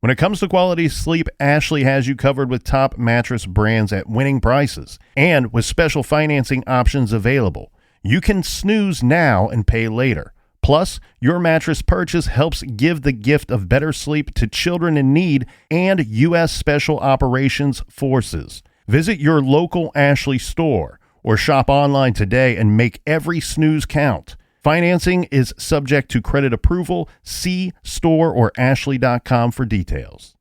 When it comes to quality sleep, Ashley has you covered with top mattress brands at winning prices and with special financing options available. You can snooze now and pay later. Plus, your mattress purchase helps give the gift of better sleep to children in need and U.S. Special Operations Forces. Visit your local Ashley store or shop online today and make every snooze count. Financing is subject to credit approval. See store or ashley.com for details.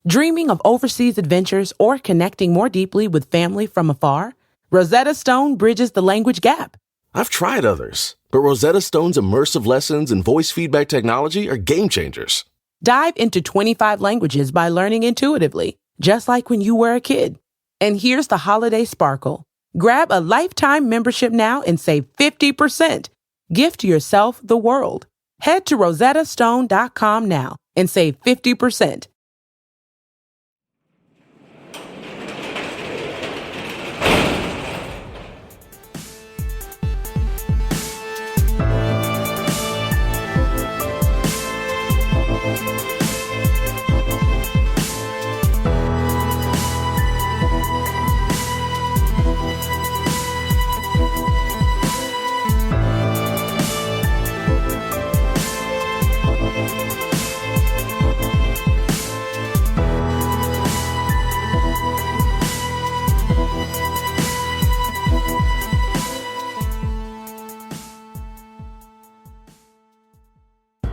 Dreaming of overseas adventures or connecting more deeply with family from afar? Rosetta Stone bridges the language gap. I've tried others, but Rosetta Stone's immersive lessons and voice feedback technology are game changers. Dive into 25 languages by learning intuitively, just like when you were a kid. And here's the holiday sparkle. Grab a lifetime membership now and save 50%. Gift yourself the world. Head to rosettastone.com now and save 50%.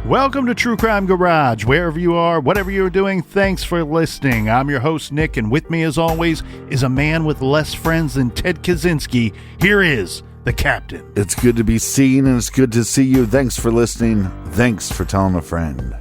Welcome to True Crime Garage. Wherever you are, whatever you're doing, thanks for listening. I'm your host, Nick, and with me, as always, is a man with less friends than Ted Kaczynski. Here is the captain. It's good to be seen, and it's good to see you. Thanks for listening. Thanks for telling a friend.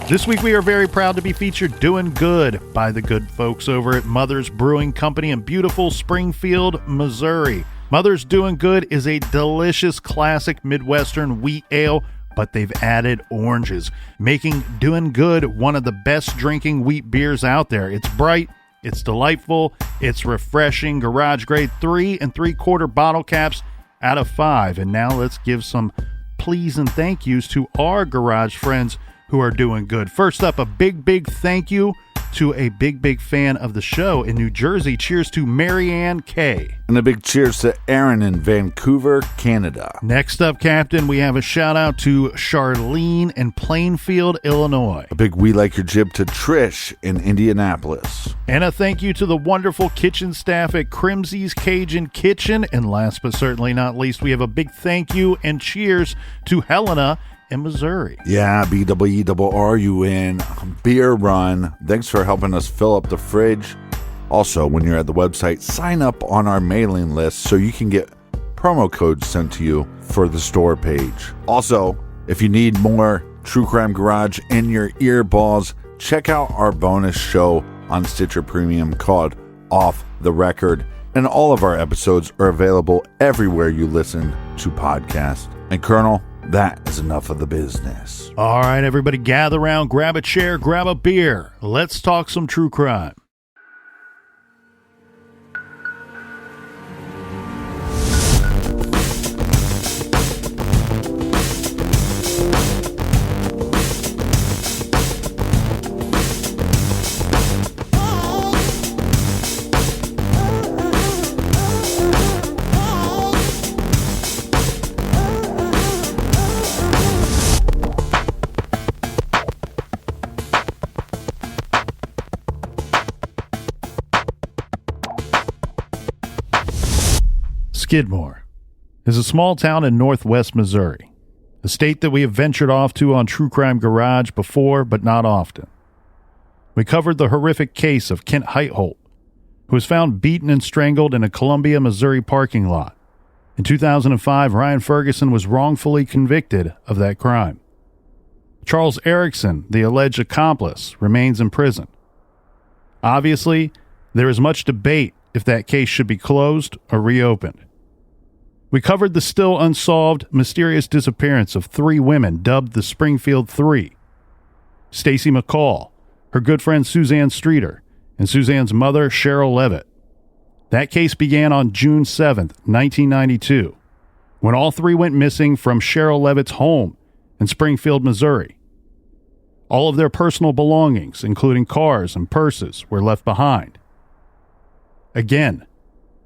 This week, we are very proud to be featured Doing Good by the good folks over at Mother's Brewing Company in beautiful Springfield, Missouri. Mother's Doing Good is a delicious classic Midwestern wheat ale, but they've added oranges, making Doing Good one of the best drinking wheat beers out there. It's bright, it's delightful, it's refreshing, garage grade 3 3/4 bottle caps out of 5. And now let's give some please and thank yous to our garage friends who are doing good. First up, a big thank you to a big fan of the show in New Jersey. Cheers to Marianne K. And a big cheers to Aaron in Vancouver, Canada. Next up, Captain, we have a shout out to Charlene in Plainfield, Illinois. A big we like your jib to Trish in Indianapolis. And a thank you to the wonderful kitchen staff at Crimsey's Cajun Kitchen. And last but certainly not least, we have a big thank you and cheers to Helena in Missouri. Yeah, BWERUN Beer Run. Thanks for helping us fill up the fridge. Also, when you're at the website, sign up on our mailing list so you can get promo codes sent to you for the store page. Also, if you need more True Crime Garage in your earballs, check out our bonus show on Stitcher Premium called Off the Record. And all of our episodes are available everywhere you listen to podcasts. And Colonel, that is enough of the business. All right, everybody gather around, grab a chair, grab a beer. Let's talk some true crime. Skidmore is a small town in northwest Missouri, a state that we have ventured off to on True Crime Garage before, but not often. We covered the horrific case of Kent Heitholt, who was found beaten and strangled in a Columbia, Missouri parking lot. In 2005, Ryan Ferguson was wrongfully convicted of that crime. Charles Erickson, the alleged accomplice, remains in prison. Obviously, there is much debate if that case should be closed or reopened. We covered the still unsolved, mysterious disappearance of 3 women dubbed the Springfield Three: Stacy McCall, her good friend Suzanne Streeter, and Suzanne's mother, Cheryl Levitt. That case began on June 7th, 1992, when all three went missing from Cheryl Levitt's home in Springfield, Missouri. All of their personal belongings, including cars and purses, were left behind. Again,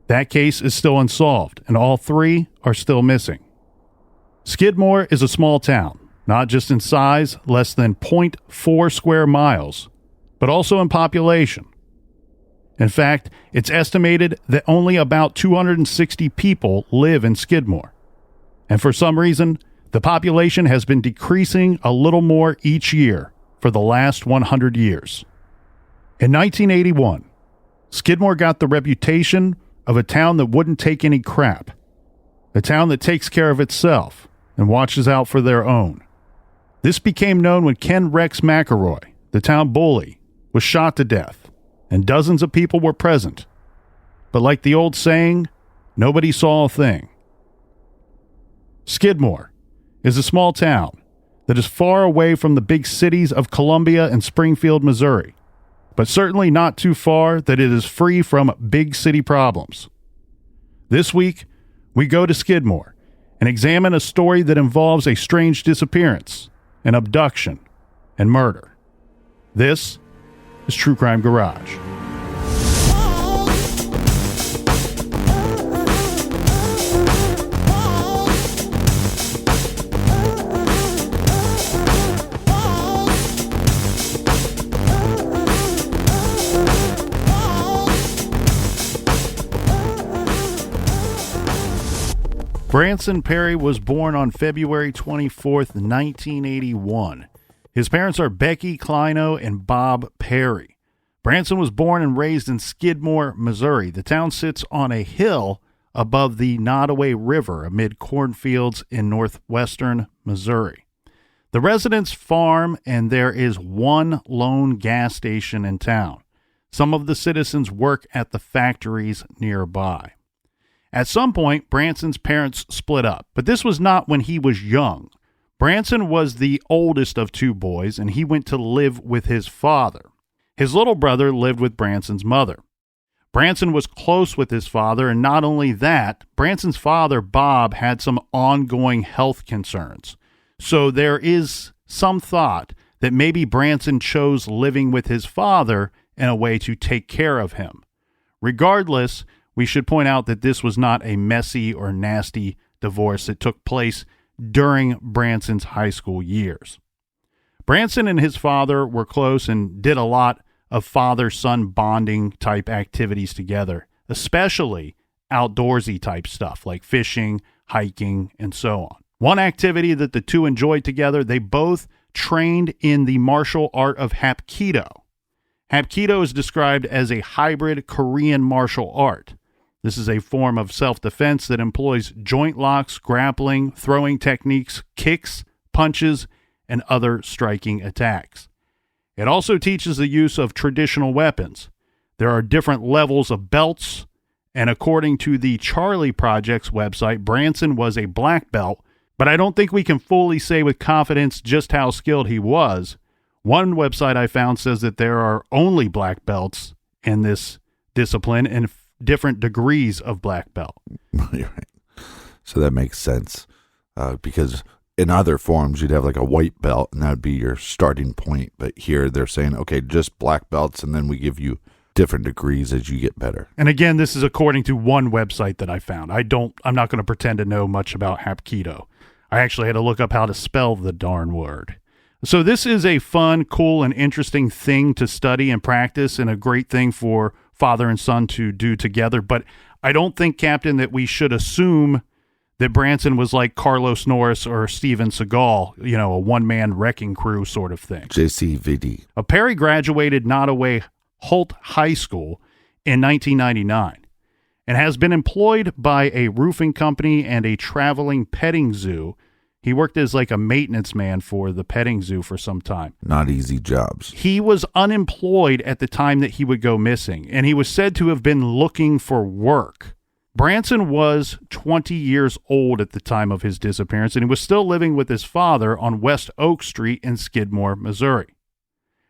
that case is still unsolved, and all three are still missing. Skidmore is a small town, not just in size, less than 0.4 square miles, but also in population. In fact, it's estimated that only about 260 people live in Skidmore. And for some reason, the population has been decreasing a little more each year for the last 100 years. In 1981, Skidmore got the reputation of a town that wouldn't take any crap, a town that takes care of itself and watches out for their own. This became known when Ken Rex McElroy, the town bully, was shot to death, and dozens of people were present. But like the old saying, nobody saw a thing. Skidmore is a small town that is far away from the big cities of Columbia and Springfield, Missouri, but certainly not too far that it is free from big city problems. This week, we go to Skidmore and examine a story that involves a strange disappearance, an abduction, and murder. This is True Crime Garage. Branson Perry was born on February 24th, 1981. His parents are Becky Kleino and Bob Perry. Branson was born and raised in Skidmore, Missouri. The town sits on a hill above the Nottoway River amid cornfields in northwestern Missouri. The residents farm, and there is one lone gas station in town. Some of the citizens work at the factories nearby. At some point, Branson's parents split up, but this was not when he was young. Branson was the oldest of two boys, and he went to live with his father. His little brother lived with Branson's mother. Branson was close with his father, and not only that, Branson's father, Bob, had some ongoing health concerns. So there is some thought that maybe Branson chose living with his father in a way to take care of him. Regardless, we should point out that this was not a messy or nasty divorce that took place during Branson's high school years. Branson and his father were close and did a lot of father-son bonding type activities together, especially outdoorsy type stuff like fishing, hiking, and so on. One activity that the two enjoyed together, they both trained in the martial art of Hapkido. Hapkido is described as a hybrid Korean martial art. This is a form of self-defense that employs joint locks, grappling, throwing techniques, kicks, punches, and other striking attacks. It also teaches the use of traditional weapons. There are different levels of belts, and according to the Charlie Project's website, Branson was a black belt, but I don't think we can fully say with confidence just how skilled he was. One website I found says that there are only black belts in this discipline and different degrees of black belt. Right. So that makes sense because in other forms you'd have like a white belt and that would be your starting point. But here they're saying, okay, just black belts, and then we give you different degrees as you get better. And again, this is according to one website that I found. I'm not going to pretend to know much about Hapkido. I actually had to look up how to spell the darn word. So this is a fun, cool, and interesting thing to study and practice, and a great thing for father and son to do together. But I don't think, Captain, that we should assume that Branson was like Carlos Norris or Steven Seagal, a one-man wrecking crew sort of thing. JCVD. Perry graduated Nottoway Holt High School in 1999 and has been employed by a roofing company and a traveling petting zoo. He worked as like a maintenance man for the petting zoo for some time. Not easy jobs. He was unemployed at the time that he would go missing, and he was said to have been looking for work. Branson was 20 years old at the time of his disappearance, and he was still living with his father on West Oak Street in Skidmore, Missouri.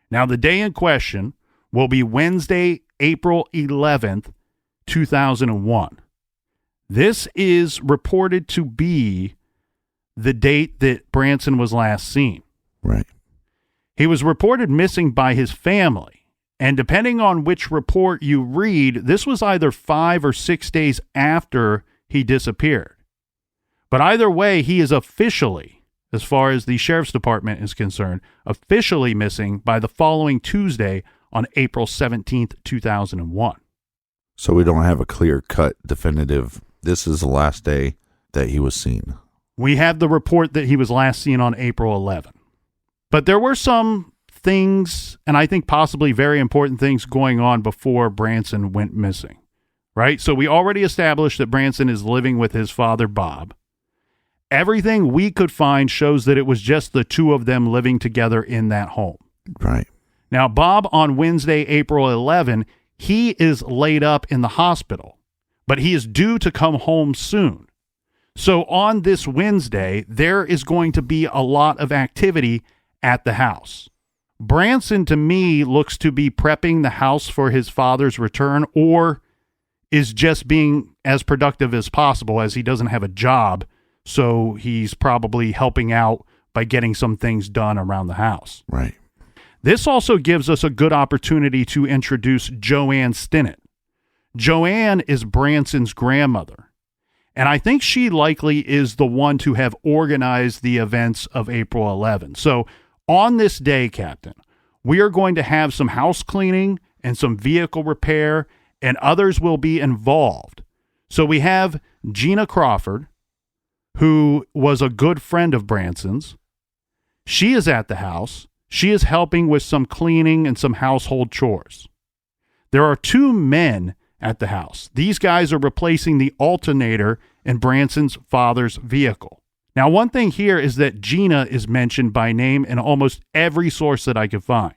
Now, the day in question will be Wednesday, April 11th, 2001. This is reported to be the date that Branson was last seen. Right. He was reported missing by his family, and depending on which report you read, this was either 5 or 6 days after he disappeared. But either way, he is officially, as far as the sheriff's department is concerned, officially missing by the following Tuesday on April 17th, 2001. So we don't have a clear-cut, definitive, this is the last day that he was seen. We have the report that he was last seen on April 11. But there were some things, and I think possibly very important things going on before Branson went missing, right? So we already established that Branson is living with his father, Bob. Everything we could find shows that it was just the two of them living together in that home. Right. Now, Bob, on Wednesday, April 11, he is laid up in the hospital, but he is due to come home soon. So on this Wednesday, there is going to be a lot of activity at the house. Branson, to me, looks to be prepping the house for his father's return, or is just being as productive as possible, as he doesn't have a job. So he's probably helping out by getting some things done around the house. Right. This also gives us a good opportunity to introduce Joanne Stinnett. Joanne is Branson's grandmother, and I think she likely is the one to have organized the events of April 11. So on this day, Captain, we are going to have some house cleaning and some vehicle repair, and others will be involved. So we have Gina Crawford, who was a good friend of Branson's. She is at the house. She is helping with some cleaning and some household chores. There are two men at the house. These guys are replacing the alternator in Branson's father's vehicle. Now, one thing here is that Gina is mentioned by name in almost every source that I could find.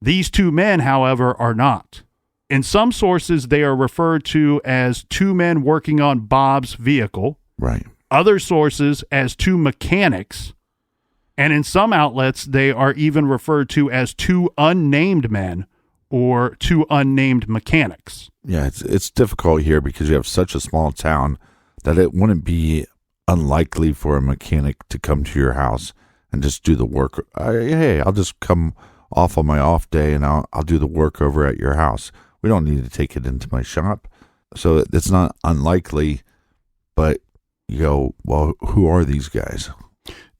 These two men, however, are not. In some sources, they are referred to as two men working on Bob's vehicle. Right. Other sources as two mechanics. And in some outlets, they are even referred to as two unnamed men or two unnamed mechanics. Yeah, it's difficult here because you have such a small town that it wouldn't be unlikely for a mechanic to come to your house and just do the work. Hey, I'll just come off on my off day and I'll do the work over at your house. We don't need to take it into my shop. So it's not unlikely, but you go, well, who are these guys?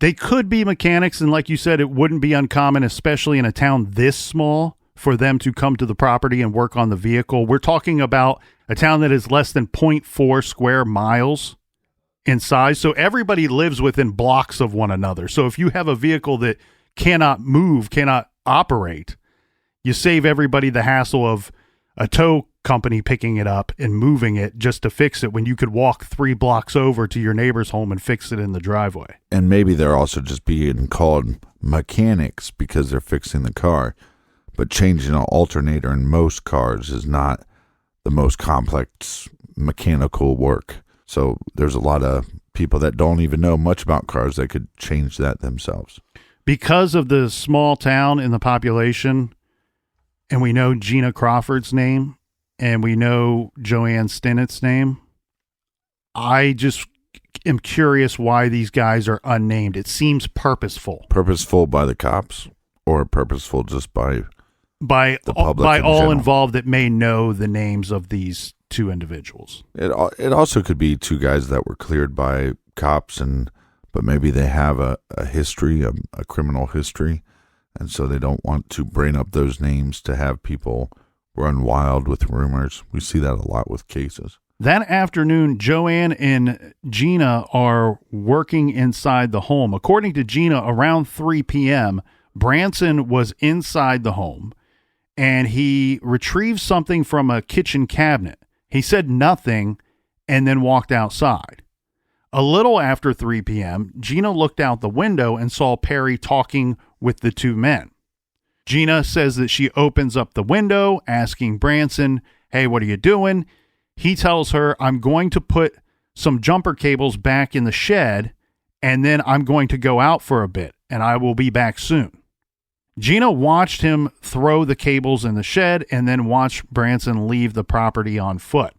They could be mechanics, and like you said, it wouldn't be uncommon, especially in a town this small, for them to come to the property and work on the vehicle. We're talking about a town that is less than 0.4 square miles in size, so everybody lives within blocks of one another. So if you have a vehicle that cannot move, cannot operate, you save everybody the hassle of a tow company picking it up and moving it just to fix it when you could walk 3 blocks over to your neighbor's home and fix it in the driveway. And maybe they're also just being called mechanics because they're fixing the car. But changing an alternator in most cars is not the most complex mechanical work. So there's a lot of people that don't even know much about cars that could change that themselves. Because of the small town and the population, and we know Gina Crawford's name, and we know Joanne Stinnett's name, I just am curious why these guys are unnamed. It seems purposeful. Purposeful by the cops or purposeful just by the public by all general? Involved that may know the names of these two individuals. It also could be two guys that were cleared by cops, but maybe they have a history, a criminal history, and so they don't want to bring up those names to have people run wild with rumors. We see that a lot with cases. That afternoon, Joanne and Gina are working inside the home. According to Gina, around 3 p.m., Branson was inside the home, and he retrieved something from a kitchen cabinet. He said nothing and then walked outside. A little after 3 p.m., Gina looked out the window and saw Perry talking with the two men. Gina says that she opens up the window, asking Branson, "Hey, what are you doing?" He tells her, "I'm going to put some jumper cables back in the shed, and then I'm going to go out for a bit, and I will be back soon." Gina watched him throw the cables in the shed and then watched Branson leave the property on foot.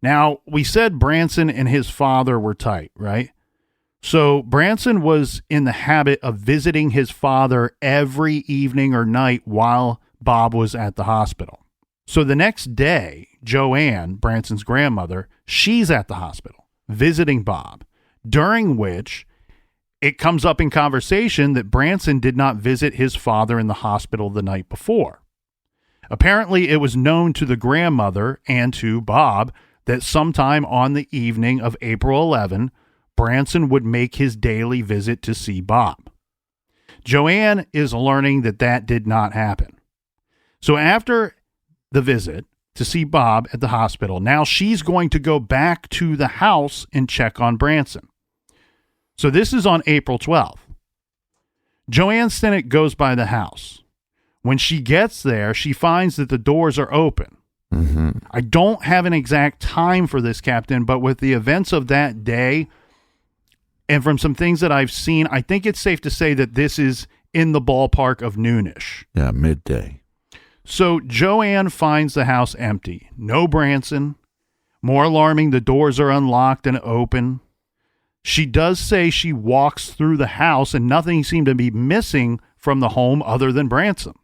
Now, we said Branson and his father were tight, right? So Branson was in the habit of visiting his father every evening or night while Bob was at the hospital. So the next day, Joanne, Branson's grandmother, she's at the hospital visiting Bob, during which it comes up in conversation that Branson did not visit his father in the hospital the night before. Apparently, it was known to the grandmother and to Bob that sometime on the evening of April 11, Branson would make his daily visit to see Bob. Joanne is learning that that did not happen. So after the visit to see Bob at the hospital, now she's going to go back to the house and check on Branson. So this is on April 12th. Joanne Stinnett goes by the house. When she gets there, she finds that the doors are open. Mm-hmm. I don't have an exact time for this, Captain, but with the events of that day and from some things that I've seen, I think it's safe to say that this is in the ballpark of noonish. Yeah, midday. So Joanne finds the house empty. No Branson. More alarming, the doors are unlocked and open. She does say she walks through the house and nothing seemed to be missing from the home other than Branson.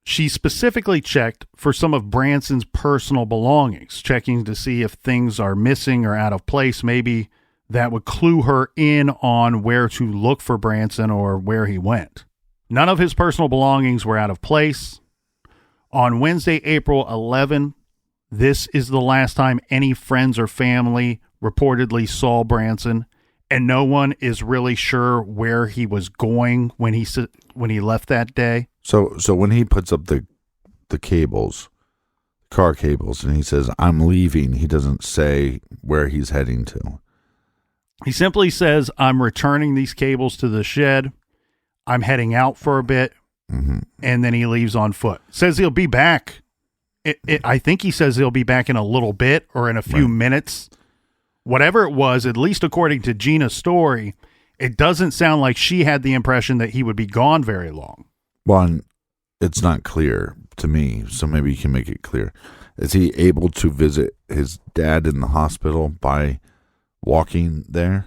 She specifically checked for some of Branson's personal belongings, checking to see if things are missing or out of place. Maybe that would clue her in on where to look for Branson or where he went. None of his personal belongings were out of place. On Wednesday, April 11, this is the last time any friends or family reportedly saw Branson, and no one is really sure where he was going when he left that day. So when he puts up the cables, car cables, and he says, "I'm leaving," he doesn't say where he's heading to. He simply says, "I'm returning these cables to the shed. I'm heading out for a bit." Mm-hmm. And then he leaves on foot. Says he'll be back. I think he says he'll be back in a little bit or in a few minutes. Whatever it was, at least according to Gina's story, it doesn't sound like she had the impression that he would be gone very long. Well, it's not clear to me, so maybe you can make it clear. Is he able to visit his dad in the hospital by walking there?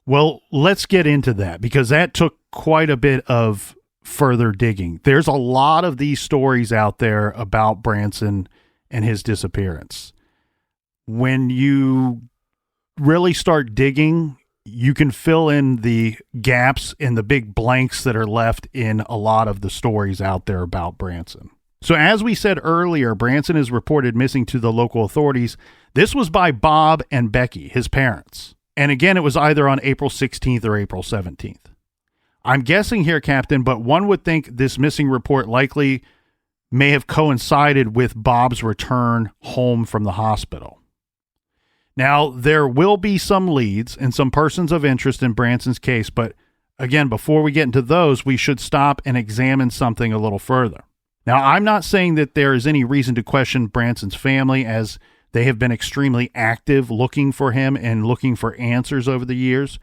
Well, let's get into that because that took quite a bit of further digging. There's a lot of these stories out there about Branson and his disappearance. When you really start digging, you can fill in the gaps and the big blanks that are left in a lot of the stories out there about Branson. So as we said earlier, Branson is reported missing to the local authorities. This was by Bob and Becky, his parents. And again, it was either on April 16th or April 17th. I'm guessing here, Captain, but one would think this missing report likely may have coincided with Bob's return home from the hospital. Now, there will be some leads and some persons of interest in Branson's case, but again, before we get into those, we should stop and examine something a little further. Now, I'm not saying that there is any reason to question Branson's family, as they have been extremely active looking for him and looking for answers over the years.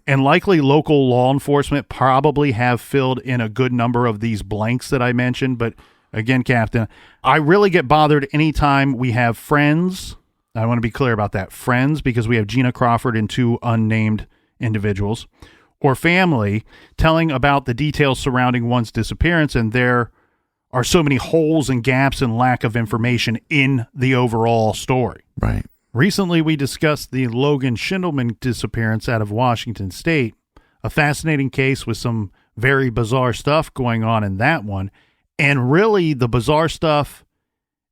And likely local law enforcement probably have filled in a good number of these blanks that I mentioned. But again, Captain, I really get bothered anytime we have friends. I want to be clear about that. Friends, because we have Gina Crawford and two unnamed individuals, or family telling about the details surrounding one's disappearance, and there are so many holes and gaps and lack of information in the overall story. Right. Recently, we discussed the Logan Schindelman disappearance out of Washington State, a fascinating case with some very bizarre stuff going on in that one. And really, the bizarre stuff,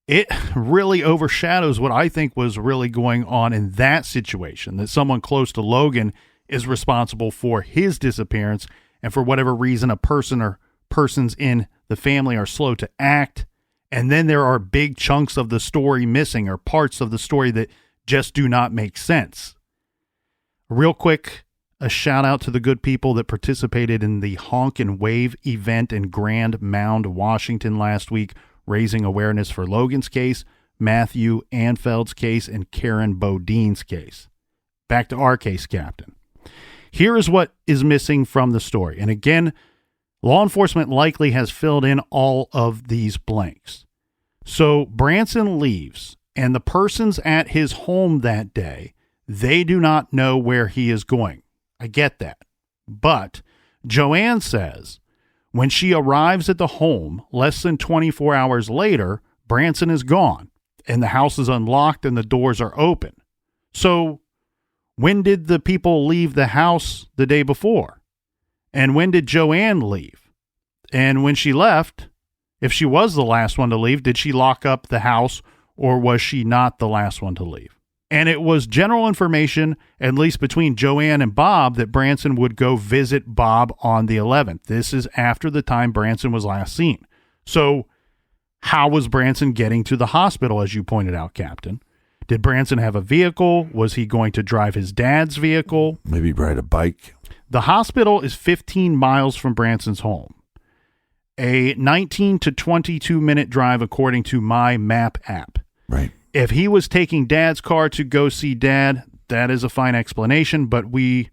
it really overshadows what I think was really going on in that situation, that someone close to Logan is responsible for his disappearance, and for whatever reason, a person or persons in the family are slow to act, and then there are big chunks of the story missing, or parts of the story that just do not make sense. Real quick, a shout out to the good people that participated in the Honk and Wave event in Grand Mound, Washington last week, raising awareness for Logan's case, Matthew Anfeld's case, and Karen Bodine's case. Back to our case, Captain. Here is what is missing from the story. And again, law enforcement likely has filled in all of these blanks. So Branson leaves and the persons at his home that day, they do not know where he is going. I get that. But Joanne says when she arrives at the home less than 24 hours later, Branson is gone and the house is unlocked and the doors are open. So when did the people leave the house the day before? And when did Joanne leave? And when she left, if she was the last one to leave, did she lock up the house or was she not the last one to leave? And it was general information, at least between Joanne and Bob, that Branson would go visit Bob on the 11th. This is after the time Branson was last seen. So how was Branson getting to the hospital, as you pointed out, Captain? Did Branson have a vehicle? Was he going to drive his dad's vehicle? Maybe ride a bike. The hospital is 15 miles from Branson's home. A 19 to 22 minute drive according to my map app. Right. If he was taking Dad's car to go see Dad, that is a fine explanation, but we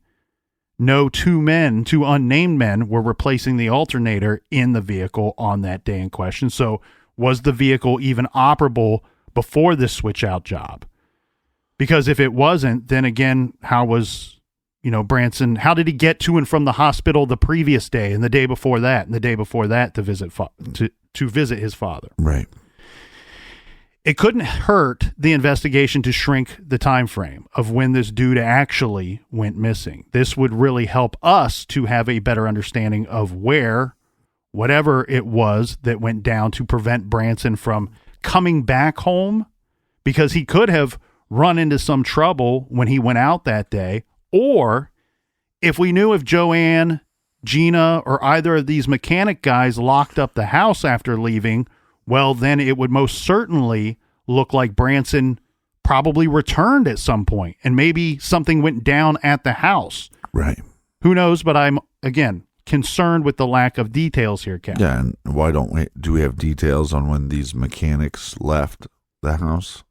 know two unnamed men, were replacing the alternator in the vehicle on that day in question. So was the vehicle even operable before this switch out job? Because if it wasn't, then again, how was, Branson, how did he get to and from the hospital the previous day and the day before that and the day before that to visit to visit his father? Right. It couldn't hurt the investigation to shrink the time frame of when this dude actually went missing. This would really help us to have a better understanding of where, whatever it was that went down to prevent Branson from coming back home, because he could have run into some trouble when he went out that day. Or if we knew if Joanne, Gina, or either of these mechanic guys locked up the house after leaving, well, then it would most certainly look like Branson probably returned at some point and maybe something went down at the house. Right. Who knows? But I'm, again, concerned with the lack of details here, Captain. Yeah, and why don't we, do we have details on when these mechanics left the house?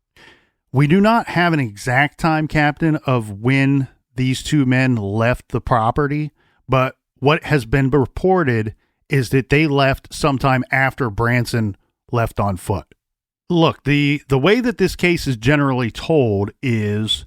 We do not have an exact time, Captain, of when these two men left the property, but what has been reported is that they left sometime after Branson left on foot. Look, the way that this case is generally told is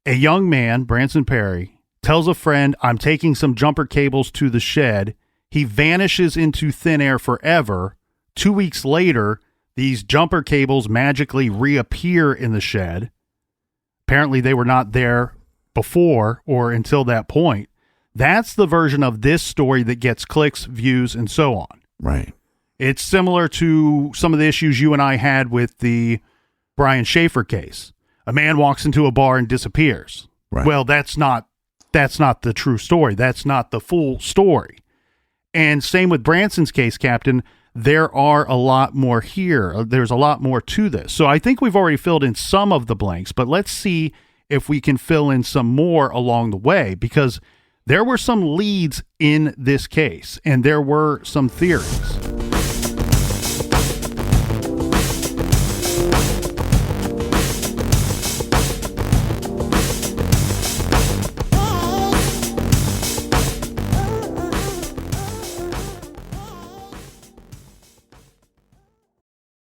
a young man, Branson Perry, tells a friend, I'm taking some jumper cables to the shed. He vanishes into thin air forever. 2 weeks later, these jumper cables magically reappear in the shed. Apparently they were not there before or until that point. That's the version of this story that gets clicks, views, and so on. Right. It's similar to some of the issues you and I had with the Brian Schaefer case. A man walks into a bar and disappears. Right. Well, that's not the true story. That's not the full story. And same with Branson's case, Captain. There are a lot more here. There's a lot more to this. So I think we've already filled in some of the blanks, but let's see if we can fill in some more along the way, because there were some leads in this case and there were some theories.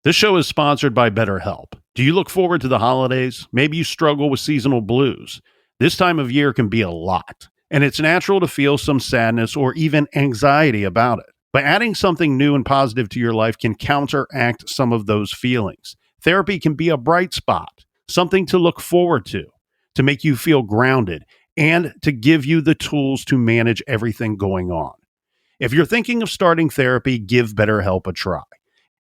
This show is sponsored by BetterHelp. Do you look forward to the holidays? Maybe you struggle with seasonal blues. This time of year can be a lot, and it's natural to feel some sadness or even anxiety about it. But adding something new and positive to your life can counteract some of those feelings. Therapy can be a bright spot, something to look forward to make you feel grounded, and to give you the tools to manage everything going on. If you're thinking of starting therapy, give BetterHelp a try.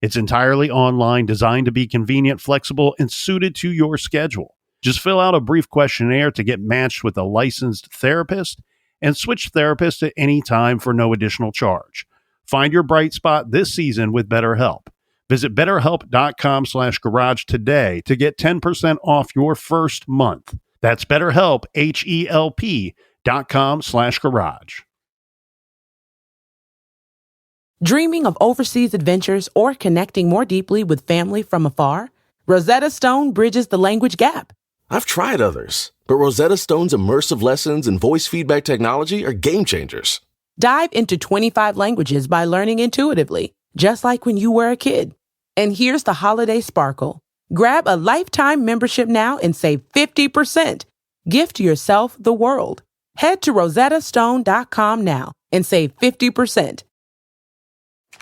It's entirely online, designed to be convenient, flexible, and suited to your schedule. Just fill out a brief questionnaire to get matched with a licensed therapist and switch therapists at any time for no additional charge. Find your bright spot this season with BetterHelp. Visit BetterHelp.com/garage today to get 10% off your first month. That's BetterHelp, HELP.com/garage. Dreaming of overseas adventures or connecting more deeply with family from afar? Rosetta Stone bridges the language gap. I've tried others, but Rosetta Stone's immersive lessons and voice feedback technology are game changers. Dive into 25 languages by learning intuitively, just like when you were a kid. And here's the holiday sparkle. Grab a lifetime membership now and save 50%. Gift yourself the world. Head to rosettastone.com now and save 50%.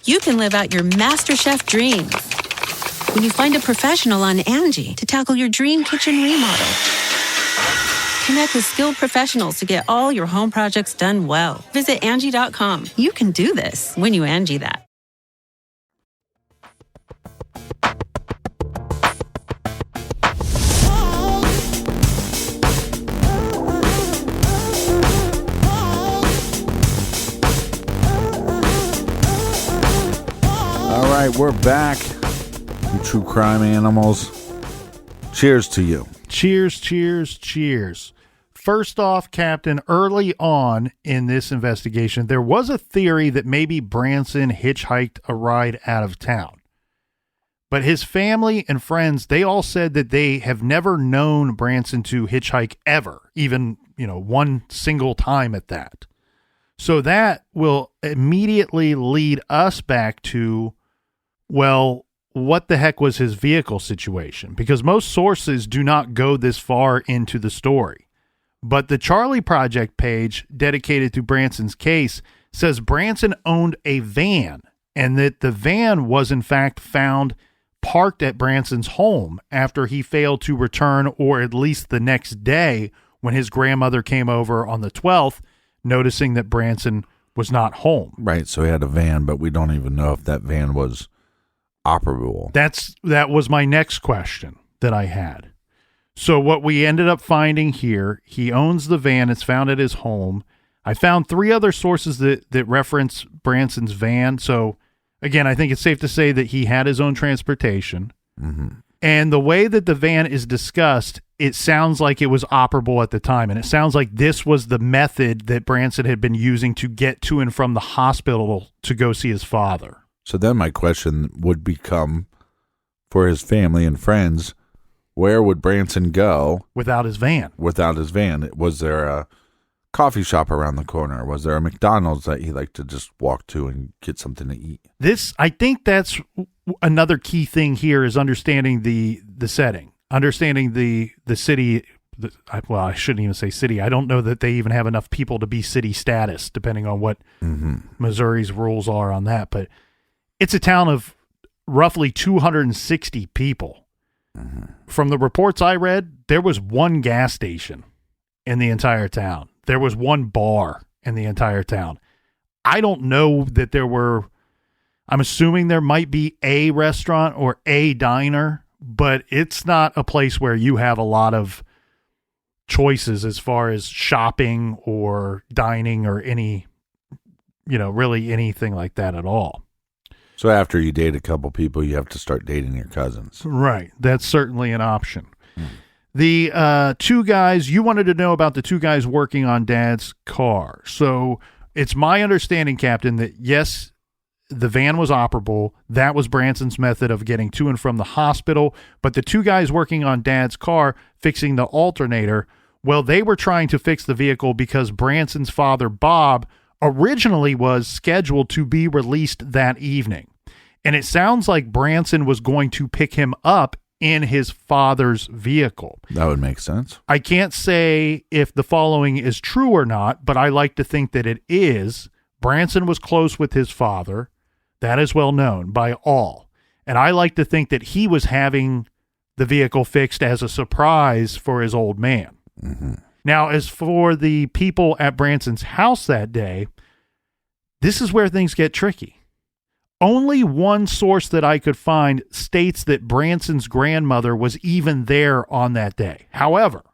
You can live out your MasterChef dreams when you find a professional on Angie to tackle your dream kitchen remodel. Connect with skilled professionals to get all your home projects done well. Visit Angie.com. You can do this when you Angie that. All right, we're back. You true crime animals. Cheers to you. Cheers, cheers, cheers. First off, Captain, early on in this investigation, there was a theory that maybe Branson hitchhiked a ride out of town. But his family and friends, they all said that they have never known Branson to hitchhike ever, even, one single time at that. So that will immediately lead us back to, well, what the heck was his vehicle situation? Because most sources do not go this far into the story. But the Charlie Project page dedicated to Branson's case says Branson owned a van and that the van was in fact found parked at Branson's home after he failed to return, or at least the next day when his grandmother came over on the 12th, noticing that Branson was not home. Right, so he had a van, but we don't even know if that van was operable. That was my next question that I had. So what we ended up finding here, he owns the van. It's found at his home. I found 3 other sources that reference Branson's van. So again, I think it's safe to say that he had his own transportation. Mm-hmm. And the way that the van is discussed, it sounds like it was operable at the time. And it sounds like this was the method that Branson had been using to get to and from the hospital to go see his father. So then my question would become, for his family and friends, where would Branson go without his van? Was there a coffee shop around the corner? Was there a McDonald's that he liked to just walk to and get something to eat? I think that's another key thing here, is understanding the setting, understanding the city. Well, I shouldn't even say city. I don't know that they even have enough people to be city status, depending on what Missouri's rules are on that. But it's a town of roughly 260 people. From the reports I read, there was one gas station in the entire town. There was one bar in the entire town. I don't know that there were, I'm assuming there might be a restaurant or a diner, but it's not a place where you have a lot of choices as far as shopping or dining or any, really anything like that at all. So after you date a couple people, you have to start dating your cousins. Right. That's certainly an option. The 2 guys, you wanted to know about the 2 guys working on Dad's car. So it's my understanding, Captain, that yes, the van was operable. That was Branson's method of getting to and from the hospital. But the 2 guys working on Dad's car, fixing the alternator, well, they were trying to fix the vehicle because Branson's father, Bob, originally was scheduled to be released that evening. And it sounds like Branson was going to pick him up in his father's vehicle. That would make sense. I can't say if the following is true or not, but I like to think that it is. Branson was close with his father. That is well known by all. And I like to think that he was having the vehicle fixed as a surprise for his old man. Mm-hmm. Now, as for the people at Branson's house that day, this is where things get tricky. Only one source that I could find states that Branson's grandmother was even there on that day. However,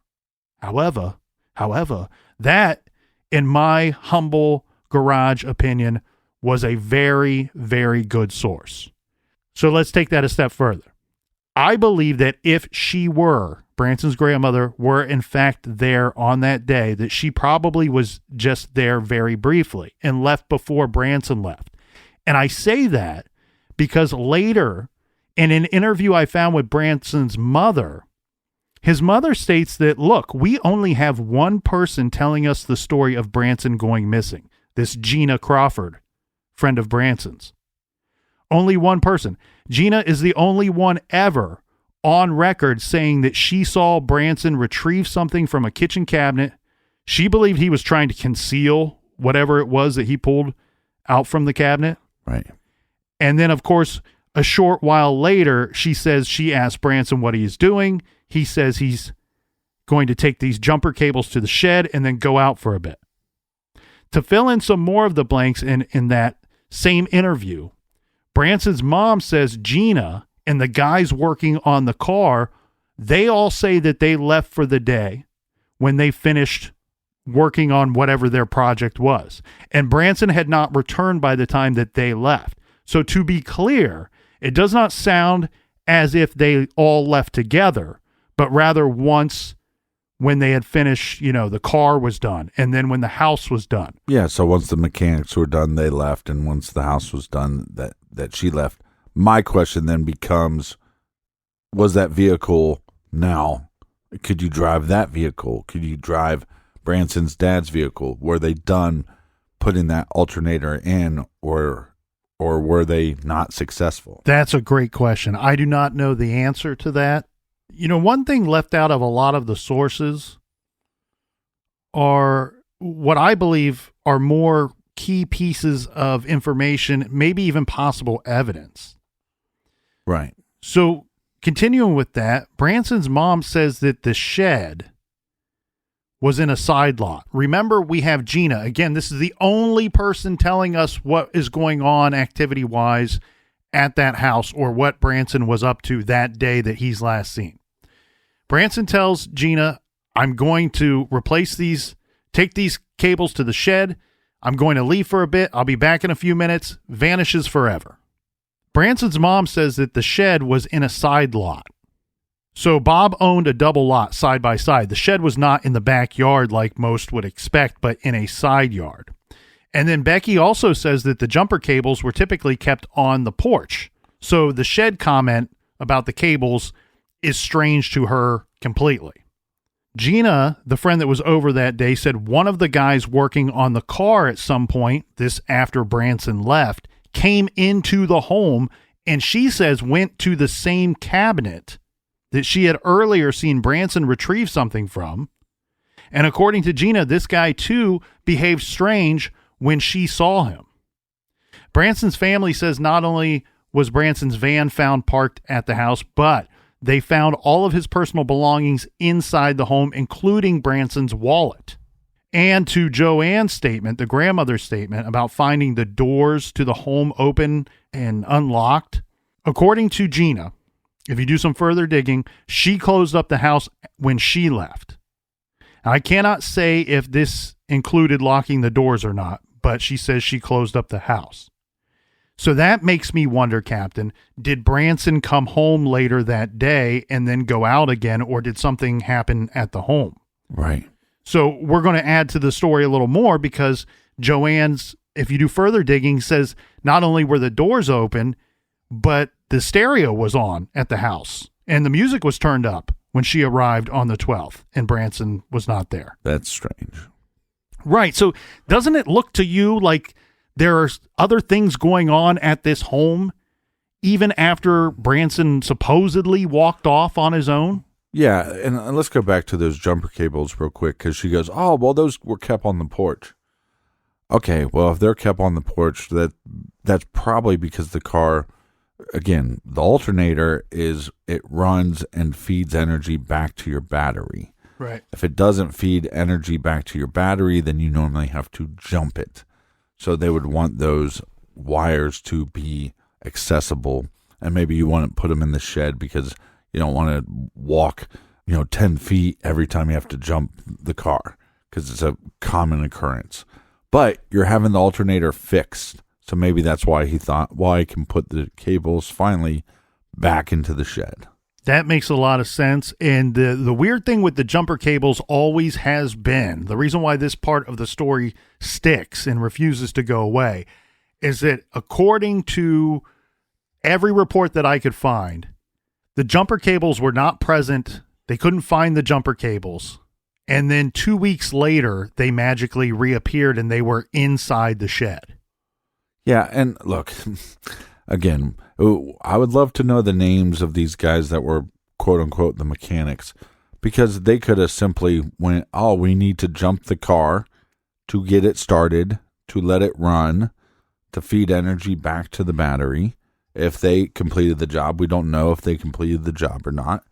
that, in my humble garage opinion, was a very, very good source. So let's take that a step further. I believe that if Branson's grandmother were in fact there on that day, that she probably was just there very briefly and left before Branson left. And I say that because later, in an interview I found with Branson's mother, his mother states that, look, we only have one person telling us the story of Branson going missing, this Gina Crawford, friend of Branson's. Only one person. Gina is the only one ever on record saying that she saw Branson retrieve something from a kitchen cabinet. She believed he was trying to conceal whatever it was that he pulled out from the cabinet. Right. And then, of course, a short while later, she says she asked Branson what he is doing. He says he's going to take these jumper cables to the shed and then go out for a bit. To fill in some more of the blanks in that same interview, Branson's mom says Gina and the guys working on the car, they all say that they left for the day when they finished working on whatever their project was. And Branson had not returned by the time that they left. So to be clear, it does not sound as if they all left together, but rather once when they had finished, the car was done, and then when the house was done. Yeah, so once the mechanics were done, they left, and once the house was done, that she left. My question then becomes, was that vehicle now, could you drive that vehicle? Could you drive Branson's dad's vehicle? Were they done putting that alternator in, or were they not successful? That's a great question. I do not know the answer to that. One thing left out of a lot of the sources are what I believe are more key pieces of information, maybe even possible evidence. Right. So continuing with that, Branson's mom says that the shed was in a side lot. Remember, we have Gina. Again, this is the only person telling us what is going on activity-wise at that house or what Branson was up to that day that he's last seen. Branson tells Gina, I'm going to take these cables to the shed. I'm going to leave for a bit. I'll be back in a few minutes. Vanishes forever. Branson's mom says that the shed was in a side lot. So Bob owned a double lot side by side. The shed was not in the backyard like most would expect, but in a side yard. And then Becky also says that the jumper cables were typically kept on the porch. So the shed comment about the cables is strange to her completely. Gina, the friend that was over that day, said one of the guys working on the car at some point, this after Branson left, came into the home, and she says went to the same cabinet that she had earlier seen Branson retrieve something from. And according to Gina, this guy too behaved strange when she saw him. Branson's family says not only was Branson's van found parked at the house, but they found all of his personal belongings inside the home, including Branson's wallet. And to Joanne's statement, the grandmother's statement about finding the doors to the home open and unlocked, according to Gina, if you do some further digging, she closed up the house when she left. Now, I cannot say if this included locking the doors or not, but she says she closed up the house. So that makes me wonder, Captain, did Branson come home later that day and then go out again, or did something happen at the home? Right. So we're going to add to the story a little more because Joanne's, if you do further digging, says not only were the doors open, but the stereo was on at the house and the music was turned up when she arrived on the 12th and Branson was not there. That's strange. Right. So doesn't it look to you like there are other things going on at this home even after Branson supposedly walked off on his own? Yeah, and let's go back to those jumper cables real quick, because she goes, oh, well, those were kept on the porch. Okay, well, if they're kept on the porch, that's probably because the car, again, the alternator it runs and feeds energy back to your battery. Right. If it doesn't feed energy back to your battery, then you normally have to jump it. So they would want those wires to be accessible, and maybe you want to put them in the shed because you don't want to walk, 10 feet every time you have to jump the car, because it's a common occurrence. But you're having the alternator fixed, so maybe that's why he thought, well, I can put the cables finally back into the shed. That makes a lot of sense. And the weird thing with the jumper cables always has been, the reason why this part of the story sticks and refuses to go away, is that according to every report that I could find, the jumper cables were not present. They couldn't find the jumper cables. And then 2 weeks later, they magically reappeared and they were inside the shed. Yeah, and look, again, I would love to know the names of these guys that were quote unquote, the mechanics, because they could have simply went, oh, we need to jump the car to get it started, to let it run, to feed energy back to the battery. If they completed the job, we don't know if they completed the job or not.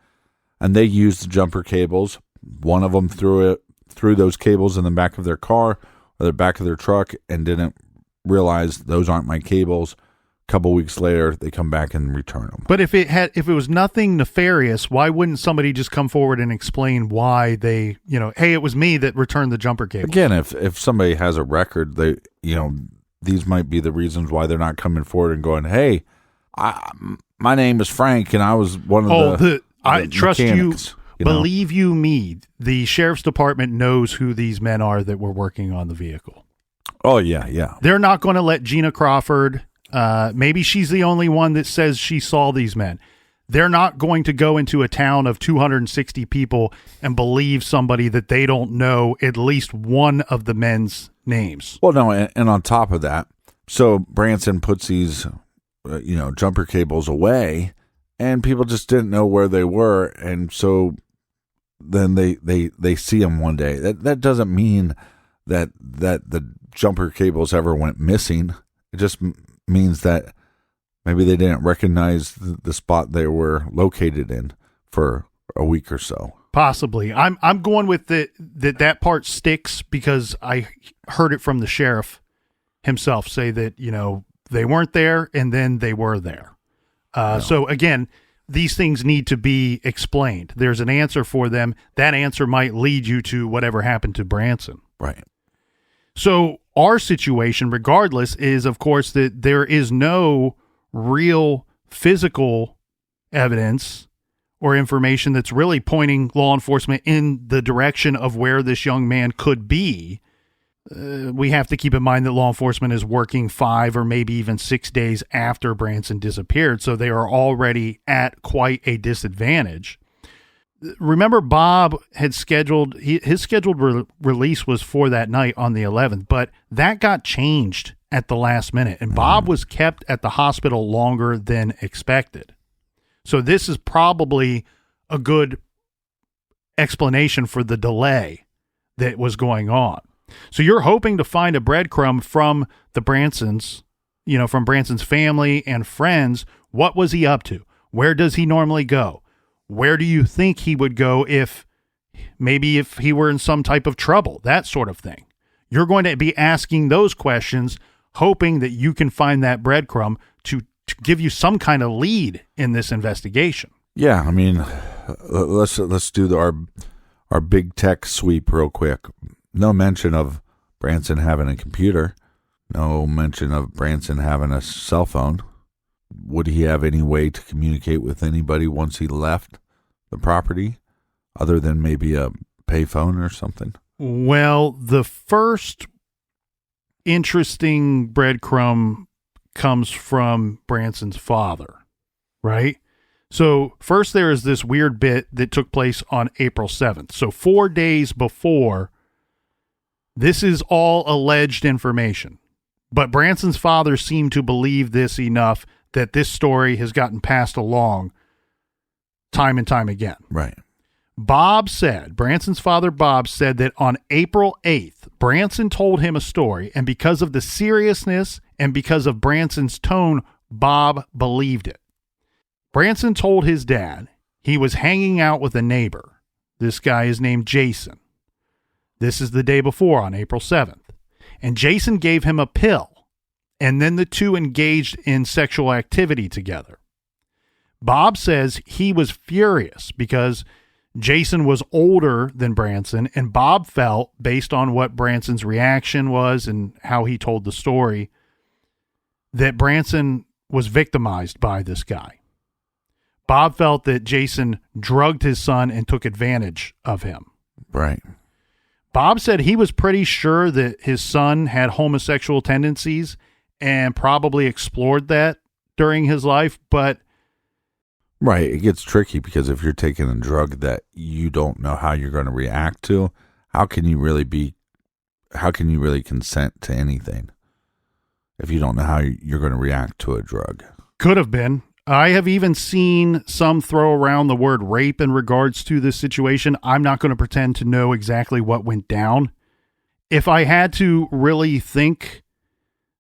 And they used the jumper cables. One of them threw those cables in the back of their car or the back of their truck and didn't realize those aren't my cables. A couple weeks later, they come back and return them. But if it was nothing nefarious, why wouldn't somebody just come forward and explain why they, hey, it was me that returned the jumper cable? Again, if somebody has a record, they, these might be the reasons why they're not coming forward and going, hey, my name is Frank, and I was one of the I trust mechanics, you. Believe you me, the sheriff's department knows who these men are that were working on the vehicle. Oh, yeah. They're not going to let Gina Crawford, maybe she's the only one that says she saw these men. They're not going to go into a town of 260 people and believe somebody that they don't know at least one of the men's names. Well, no, and on top of that, so Branson puts these, jumper cables away, and people just didn't know where they were, and so then they see them one day. That doesn't mean that the jumper cables ever went missing. It just means that maybe they didn't recognize the spot they were located in for a week or so. Possibly. I'm going with that part sticks because I heard it from the sheriff himself say that, they weren't there and then they were there. So again, these things need to be explained. There's an answer for them. That answer might lead you to whatever happened to Branson. Right. So our situation, regardless, is, of course, that there is no real physical evidence or information that's really pointing law enforcement in the direction of where this young man could be. We have to keep in mind that law enforcement is working 5 or maybe even 6 days after Branson disappeared, so they are already at quite a disadvantage. Remember, Bob had scheduled, his scheduled release was for that night on the 11th, but that got changed at the last minute, and Bob was kept at the hospital longer than expected. So this is probably a good explanation for the delay that was going on. So you're hoping to find a breadcrumb from the Bransons, from Branson's family and friends. What was he up to? Where does he normally go? Where do you think he would go if he were in some type of trouble, that sort of thing? You're going to be asking those questions, hoping that you can find that breadcrumb to give you some kind of lead in this investigation. Yeah, I mean, let's do our big tech sweep real quick. No mention of Branson having a computer. No mention of Branson having a cell phone. Would he have any way to communicate with anybody once he left the property, other than maybe a payphone or something? Well, the first interesting breadcrumb comes from Branson's father, right? So first there is this weird bit that took place on April 7th. So 4 days before, this is all alleged information. But Branson's father seemed to believe this enough that this story has gotten passed along time and time again. Right. Branson's father, Bob, said that on April 8th, Branson told him a story, and because of the seriousness and because of Branson's tone, Bob believed it. Branson told his dad he was hanging out with a neighbor. This guy is named Jason. This is the day before, on April 7th. And Jason gave him a pill, and then the two engaged in sexual activity together. Bob says he was furious because Jason was older than Branson, and Bob felt, based on what Branson's reaction was and how he told the story, that Branson was victimized by this guy. Bob felt that Jason drugged his son and took advantage of him. Right. Bob said he was pretty sure that his son had homosexual tendencies and probably explored that during his life, but... Right, it gets tricky because if you're taking a drug that you don't know how you're going to react to, how can you really consent to anything if you don't know how you're going to react to a drug? Could have been. I have even seen some throw around the word rape in regards to this situation. I'm not going to pretend to know exactly what went down. If I had to really think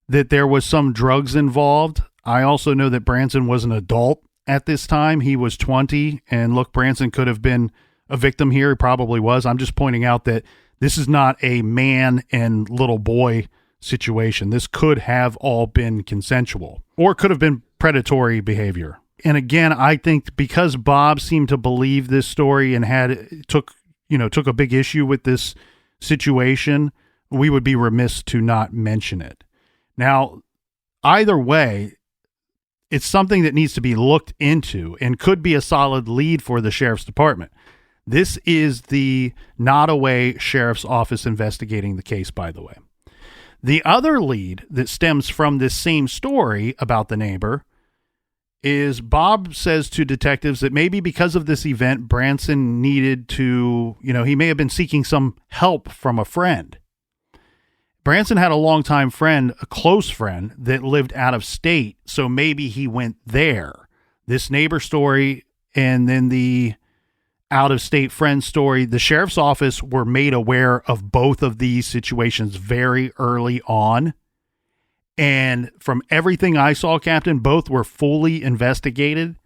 that there was some drugs involved, I also know that Branson was an adult at this time. He was 20, and look, Branson could have been a victim here. He probably was. I'm just pointing out that this is not a man and little boy situation. This could have all been consensual, or could have been predatory behavior. And again, I think because Bob seemed to believe this story and took a big issue with this situation, we would be remiss to not mention it. Now, either way, it's something that needs to be looked into and could be a solid lead for the sheriff's department. This is the Nottoway Sheriff's Office investigating the case, by the way. The other lead that stems from this same story about the neighbor is Bob says to detectives that maybe because of this event, Branson needed to, he may have been seeking some help from a friend. Branson had a longtime friend, a close friend, that lived out of state, so maybe he went there. This neighbor story and then the out-of-state friend story, the sheriff's office were made aware of both of these situations very early on. And from everything I saw, Captain, both were fully investigated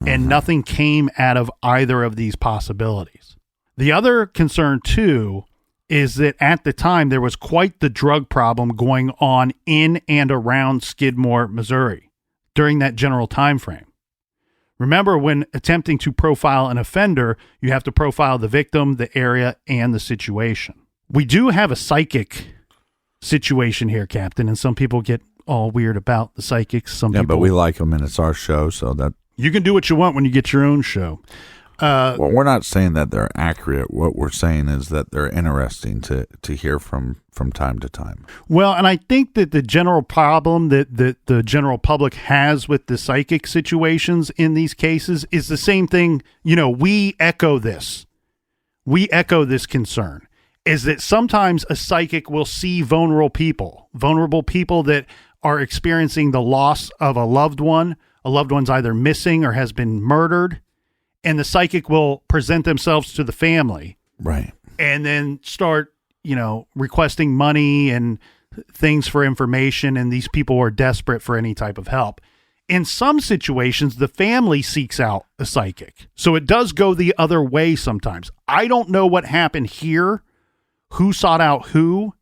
and nothing came out of either of these possibilities. The other concern, too, is that at the time there was quite the drug problem going on in and around Skidmore, Missouri during that general time frame. Remember, when attempting to profile an offender, you have to profile the victim, the area, and the situation. We do have a psychic situation here, Captain, and some people get all weird about the psychics. But we like them, and it's our show, so that you can do what you want when you get your own show. Well, we're not saying that they're accurate. What we're saying is that they're interesting to hear from time to time. Well, and I think that the general problem that the general public has with the psychic situations in these cases is the same thing. We echo this. We echo this concern, is that sometimes a psychic will see vulnerable people that are experiencing the loss of a loved one. A loved one's either missing or has been murdered. And the psychic will present themselves to the family. Right. And then start, requesting money and things for information. And these people are desperate for any type of help. In some situations, the family seeks out a psychic. So it does go the other way sometimes. I don't know what happened here, who sought out who.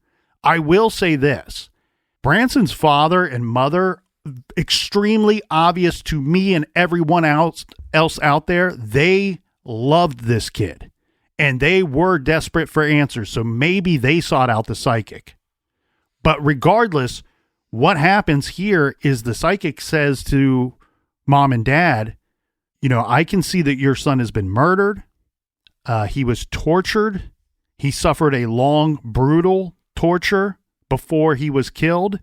I will say this. Branson's father and mother, extremely obvious to me and everyone else out there, they loved this kid and they were desperate for answers. So maybe they sought out the psychic. But regardless, what happens here is the psychic says to mom and dad, I can see that your son has been murdered. He was tortured. He suffered a long, brutal torture before he was killed.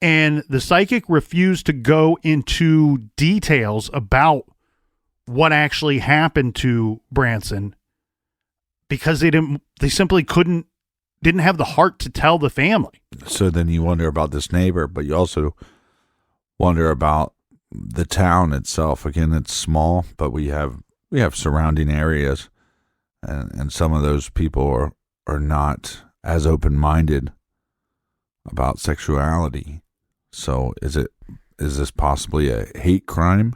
And the psychic refused to go into details about what actually happened to Branson because they simply didn't have the heart to tell the family. So then you wonder about this neighbor, but you also wonder about the town itself. Again, it's small, but we have surrounding areas, and some of those people are not as open-minded about sexuality. So is this possibly a hate crime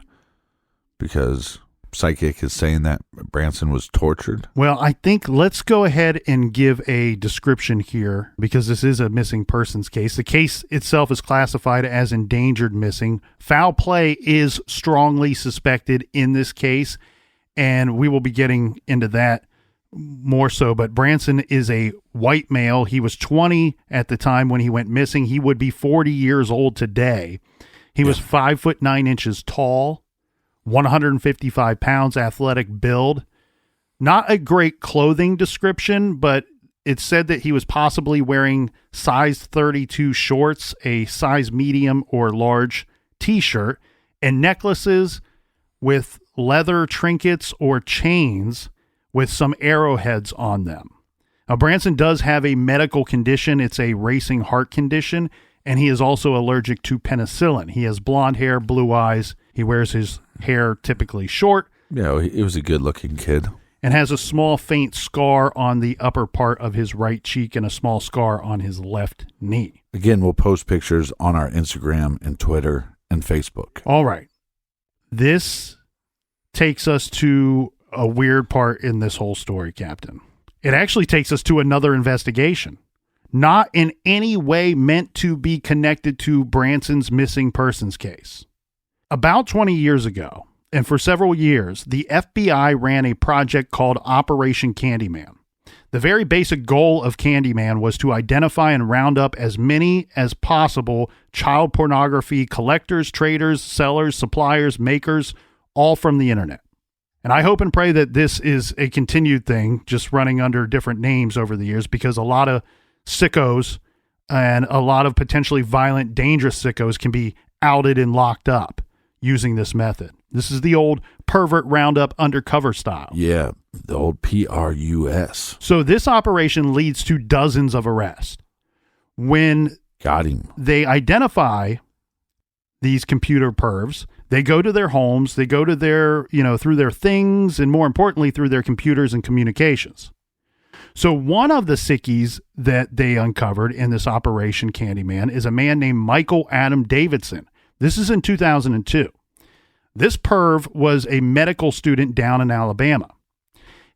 because psychic is saying that Branson was tortured? Well, I think let's go ahead and give a description here because this is a missing persons case. The case itself is classified as endangered missing. Foul play is strongly suspected in this case, and we will be getting into that more so, but Branson is a white male. He was 20 at the time when he went missing. He would be 40 years old today. He was 5'9" tall, 155 pounds, athletic build. Not a great clothing description, but it said that he was possibly wearing size 32 shorts, a size medium or large t-shirt, and necklaces with leather trinkets or chains with some arrowheads on them. Now, Branson does have a medical condition. It's a racing heart condition, and he is also allergic to penicillin. He has blonde hair, blue eyes. He He wears his hair typically short. Yeah, he was a good-looking kid. And has a small faint scar on the upper part of his right cheek and a small scar on his left knee. Again, we'll post pictures on our Instagram and Twitter and Facebook. All right. This takes us to a weird part in this whole story, Captain. It actually takes us to another investigation, not in any way meant to be connected to Branson's missing persons case. About 20 years ago, and for several years, the FBI ran a project called Operation Candyman. The very basic goal of Candyman was to identify and round up as many as possible child pornography collectors, traders, sellers, suppliers, makers, all from the internet. And I hope and pray that this is a continued thing, just running under different names over the years, because a lot of sickos and a lot of potentially violent, dangerous sickos can be outed and locked up using this method. This is the old pervert roundup undercover style. Yeah, the old PRUS. So this operation leads to dozens of arrests. When Got him. they identify these computer pervs, they go to their homes, they go to their, through their things, and more importantly, through their computers and communications. So one of the sickies that they uncovered in this Operation Candyman is a man named Michael Adam Davidson. This is in 2002. This perv was a medical student down in Alabama.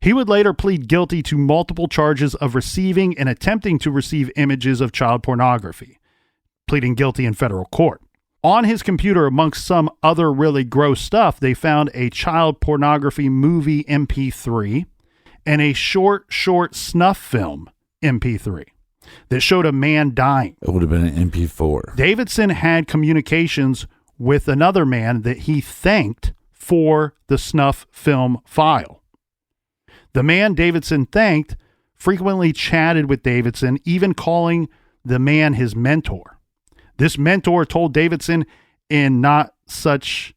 He would later plead guilty to multiple charges of receiving and attempting to receive images of child pornography, pleading guilty in federal court. On his computer, amongst some other really gross stuff, they found a child pornography movie MP3 and a short snuff film MP3 that showed a man dying. It would have been an MP4. Davidson had communications with another man that he thanked for the snuff film file. The man Davidson thanked frequently chatted with Davidson, even calling the man his mentor. This mentor told Davidson in not such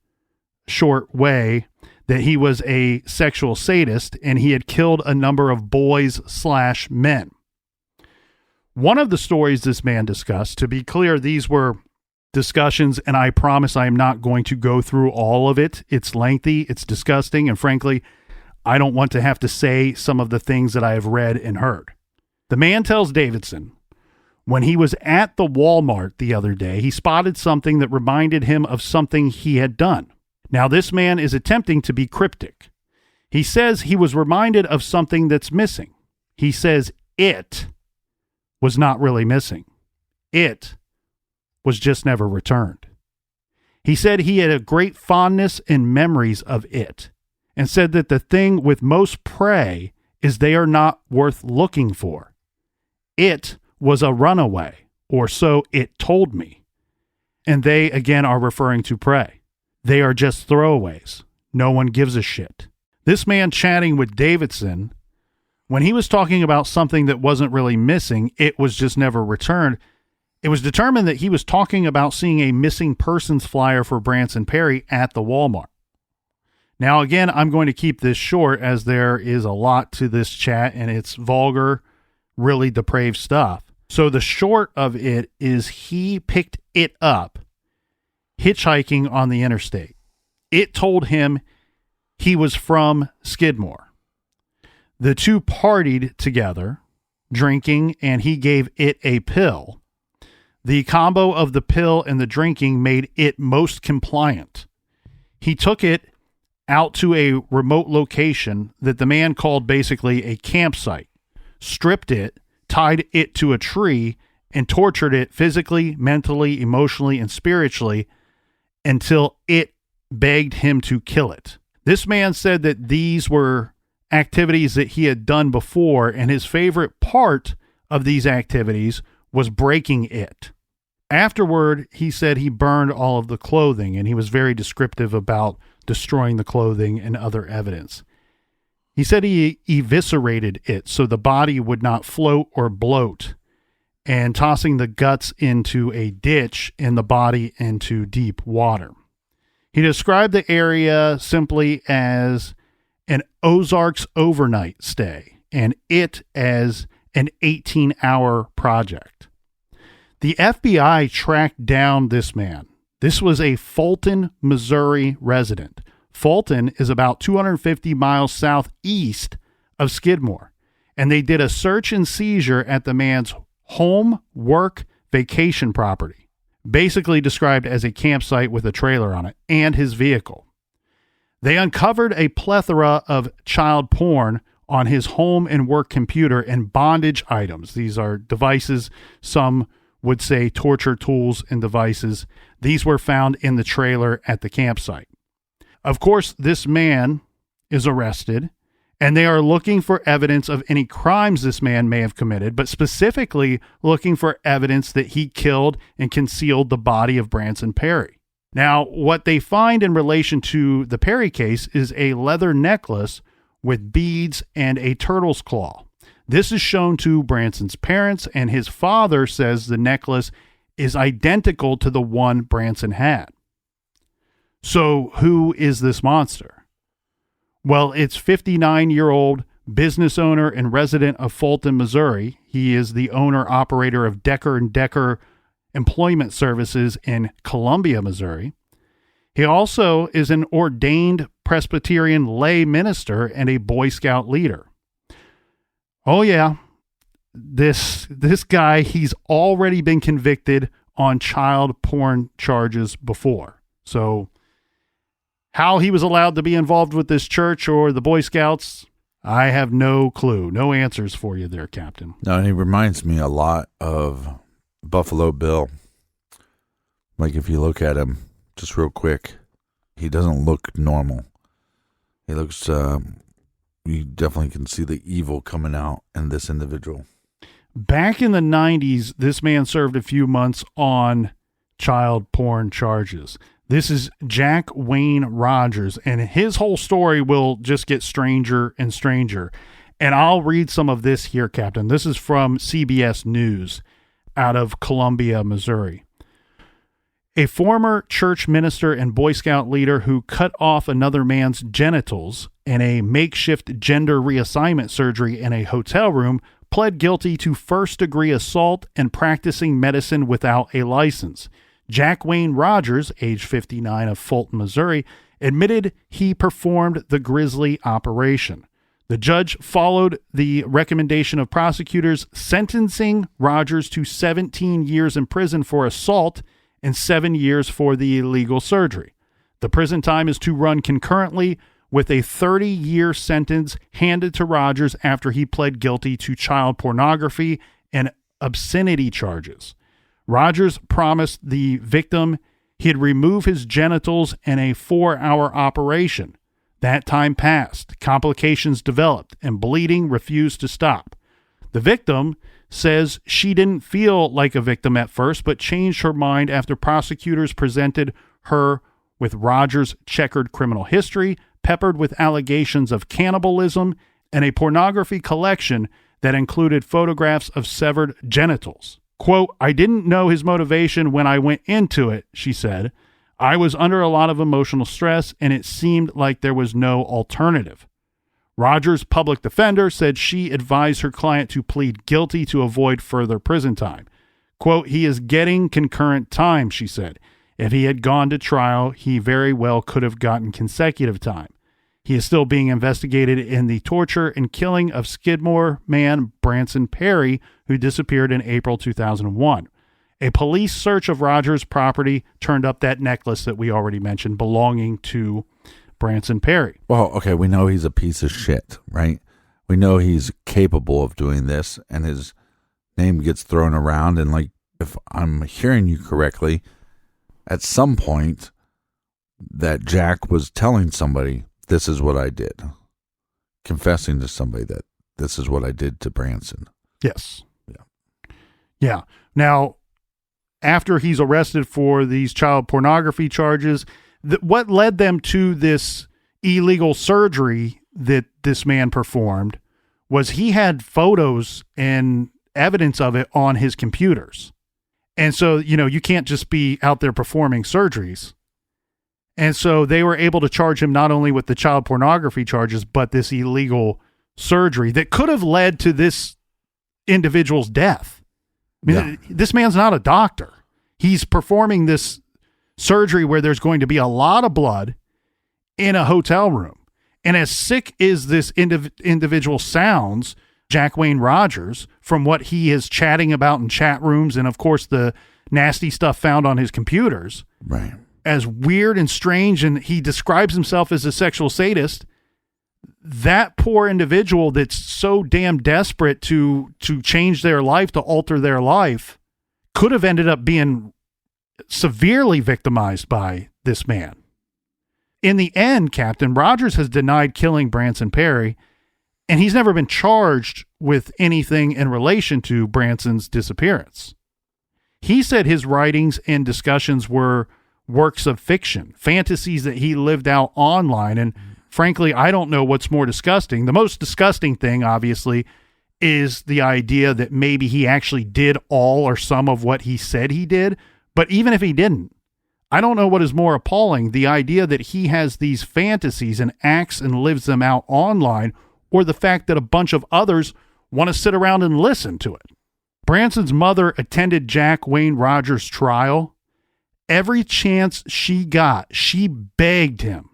short way that he was a sexual sadist and he had killed a number of boys/men. One of the stories this man discussed, to be clear, these were discussions, and I promise I am not going to go through all of it. It's lengthy, it's disgusting, and frankly, I don't want to have to say some of the things that I have read and heard. The man tells Davidson, when he was at the Walmart the other day, he spotted something that reminded him of something he had done. Now, this man is attempting to be cryptic. He says he was reminded of something that's missing. He says it was not really missing. It was just never returned. He said he had a great fondness and memories of it, and said that the thing with most prey is they are not worth looking for. It was a runaway, or so it told me. And they, again, are referring to prey. They are just throwaways. No one gives a shit. This man chatting with Davidson, when he was talking about something that wasn't really missing, it was just never returned. It was determined that he was talking about seeing a missing persons flyer for Branson Perry at the Walmart. Now, again, I'm going to keep this short as there is a lot to this chat and it's vulgar, really depraved stuff. So the short of it is he picked it up hitchhiking on the interstate. It told him he was from Skidmore. The two partied together, drinking, and he gave it a pill. The combo of the pill and the drinking made it most compliant. He took it out to a remote location that the man called basically a campsite, stripped it, tied it to a tree, and tortured it physically, mentally, emotionally, and spiritually until it begged him to kill it. This man said that these were activities that he had done before, and his favorite part of these activities was breaking it. Afterward, he said he burned all of the clothing, and he was very descriptive about destroying the clothing and other evidence. He said he eviscerated it so the body would not float or bloat, and tossing the guts into a ditch and the body into deep water. He described the area simply as an Ozarks overnight stay, and it as an 18-hour project. The FBI tracked down this man, This was a Fulton, Missouri resident. Fulton is about 250 miles southeast of Skidmore, and they did a search and seizure at the man's home, work, vacation property, basically described as a campsite with a trailer on it, and his vehicle. They uncovered a plethora of child porn on his home and work computer and bondage items. These are devices, some would say torture tools and devices. These were found in the trailer at the campsite. Of course, this man is arrested, and they are looking for evidence of any crimes this man may have committed, but specifically looking for evidence that he killed and concealed the body of Branson Perry. Now, what they find in relation to the Perry case is a leather necklace with beads and a turtle's claw. This is shown to Branson's parents, and his father says the necklace is identical to the one Branson had. So who is this monster? Well, it's 59-year-old business owner and resident of Fulton, Missouri. He is the owner-operator of Decker & Decker Employment Services in Columbia, Missouri. He also is an ordained Presbyterian lay minister and a Boy Scout leader. Oh yeah, this guy, he's already been convicted on child porn charges before. So how he was allowed to be involved with this church or the Boy Scouts, I have no clue. No answers for you there, Captain. No, he reminds me a lot of Buffalo Bill. Like if you look at him just real quick, he doesn't look normal. He looks, you definitely can see the evil coming out in this individual. Back in the 90s, this man served a few months on child porn charges. This is Jack Wayne Rogers, and his whole story will just get stranger and stranger. And I'll read some of this here, Captain. This is from CBS News out of Columbia, Missouri. A former church minister and Boy Scout leader who cut off another man's genitals in a makeshift gender reassignment surgery in a hotel room pled guilty to first-degree assault and practicing medicine without a license. Jack Wayne Rogers, age 59 of Fulton, Missouri, admitted he performed the grisly operation. The judge followed the recommendation of prosecutors, sentencing Rogers to 17 years in prison for assault and 7 years for the illegal surgery. The prison time is to run concurrently with a 30-year sentence handed to Rogers after he pled guilty to child pornography and obscenity charges. Rogers promised the victim he'd remove his genitals in a 4-hour operation. That time passed, complications developed, and bleeding refused to stop. The victim says she didn't feel like a victim at first, but changed her mind after prosecutors presented her with Rogers' checkered criminal history, peppered with allegations of cannibalism, and a pornography collection that included photographs of severed genitals. Quote, "I didn't know his motivation when I went into it," she said. "I was under a lot of emotional stress, and it seemed like there was no alternative." Rogers' public defender said she advised her client to plead guilty to avoid further prison time. Quote, "He is getting concurrent time," she said. "If he had gone to trial, he very well could have gotten consecutive time. He is still being investigated in the torture and killing of Skidmore man Branson Perry, who disappeared in April 2001. A police search of Rogers' property turned up that necklace that we already mentioned belonging to Branson Perry. Well, okay, we know he's a piece of shit, right? We know he's capable of doing this, and his name gets thrown around. And like, if I'm hearing you correctly, at some point that Jack was telling somebody, this is what I did. Confessing to somebody that this is what I did to Branson. Yes. Yeah. Now, after he's arrested for these child pornography charges, what led them to this illegal surgery that this man performed was he had photos and evidence of it on his computers. And so, you can't just be out there performing surgeries. And so they were able to charge him not only with the child pornography charges, but this illegal surgery that could have led to this individual's death. I mean, This man's not a doctor. He's performing this surgery where there's going to be a lot of blood in a hotel room. And as sick as this individual sounds, Jack Wayne Rogers, from what he is chatting about in chat rooms and, of course, the nasty stuff found on his computers, Right. as weird and strange, and he describes himself as a sexual sadist, that poor individual that's so damn desperate to change their life, to alter their life, could have ended up being severely victimized by this man. In the end, Captain Rogers has denied killing Branson Perry, and he's never been charged with anything in relation to Branson's disappearance. He said his writings and discussions were works of fiction, fantasies that he lived out online. And frankly, I don't know what's more disgusting. The most disgusting thing, obviously, is the idea that maybe he actually did all or some of what he said he did. But even if he didn't, I don't know what is more appalling, the idea that he has these fantasies and acts and lives them out online, or the fact that a bunch of others want to sit around and listen to it. Branson's mother attended Jack Wayne Rogers' trial. Every chance she got, she begged him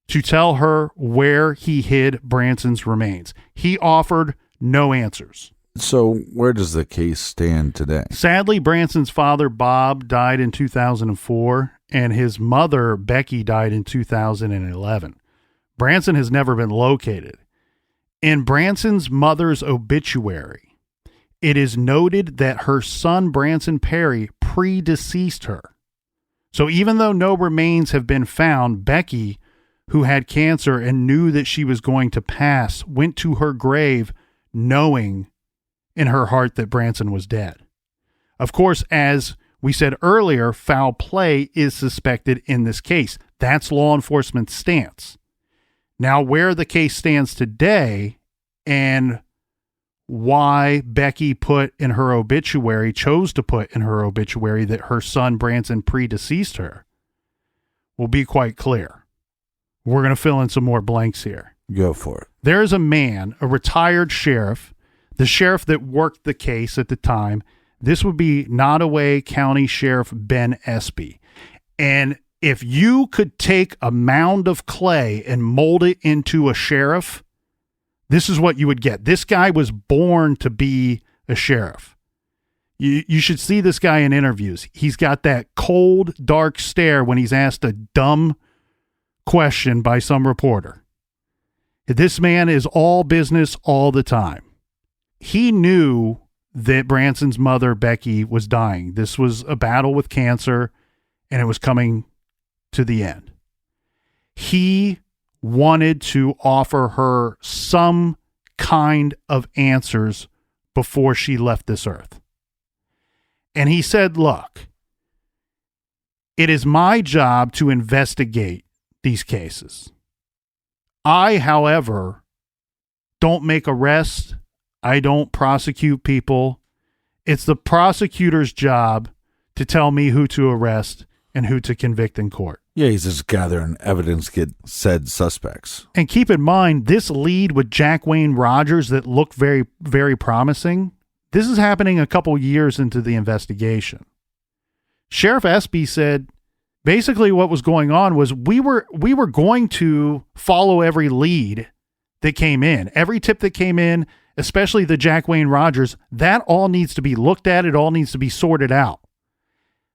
to tell her where he hid Branson's remains. He offered no answers. So where does the case stand today? Sadly, Branson's father, Bob, died in 2004, and his mother, Becky, died in 2011. Branson has never been located. In Branson's mother's obituary, it is noted that her son, Branson Perry, predeceased her. So even though no remains have been found, Becky, who had cancer and knew that she was going to pass, went to her grave knowing in her heart that Branson was dead. Of course, as we said earlier, foul play is suspected in this case. That's law enforcement's stance. Now, where the case stands today and why Becky chose to put in her obituary that her son Branson predeceased her will be quite clear. We're going to fill in some more blanks here. Go for it. There's a man, a retired sheriff, the sheriff that worked the case at the time. This would be Nottoway County Sheriff Ben Espy. And if you could take a mound of clay and mold it into a sheriff, this is what you would get. This guy was born to be a sheriff. You should see this guy in interviews. He's got that cold, dark stare when he's asked a dumb question by some reporter. This man is all business all the time. He knew that Branson's mother, Becky, was dying. This was a battle with cancer, and it was coming to the end. He wanted to offer her some kind of answers before she left this earth. And he said, look, it is my job to investigate these cases. I, however, don't make arrests. I don't prosecute people. It's the prosecutor's job to tell me who to arrest and who to convict in court. Yeah, he's just gathering evidence against said suspects. And keep in mind, this lead with Jack Wayne Rogers that looked very, very promising, this is happening a couple years into the investigation. Sheriff Espy said, basically what was going on was we were going to follow every lead that came in. Every tip that came in, especially the Jack Wayne Rogers, that all needs to be looked at. It all needs to be sorted out.